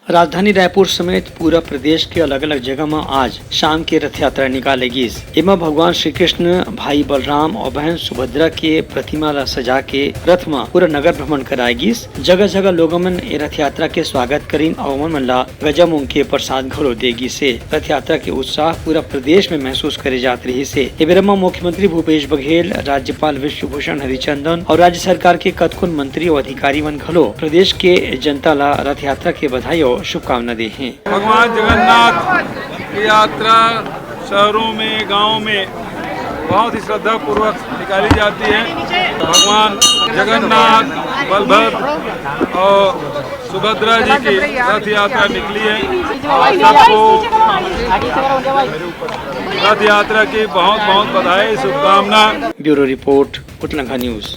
राजधानी रायपुर समेत पूरा प्रदेश के अलग अलग जगह में आज शाम की रथ यात्रा निकालेगी। एमा भगवान श्री कृष्ण, भाई बलराम और बहन सुभद्रा के प्रतिमा ला सजा के रथ में पूरा नगर भ्रमण कराएगी। जगह जगह लोगों मन ए रथ यात्रा के स्वागत करीन और मन ला गजा मूंग के प्रसाद घलो देगी से रथ यात्रा के उत्साह पूरा प्रदेश में महसूस करे जात रही से। एबेरमा मुख्यमंत्री भूपेश बघेल, राज्यपाल विश्वभूषण हरिचंदन और राज्य सरकार के कतकुन मंत्री और अधिकारी मन घलो प्रदेश के जनता ला रथ यात्रा के बधाई और शुभकामना दी हैं। भगवान जगन्नाथ की यात्रा शहरों में, गांवों में बहुत ही श्रद्धा पूर्वक निकाली जाती है। भगवान जगन्नाथ, बलभद्र और सुभद्रा जी की रथ यात्रा निकली है। सबको रथ यात्रा की बहुत बहुत बधाई, शुभकामना। ब्यूरो रिपोर्ट, उटलंघा न्यूज।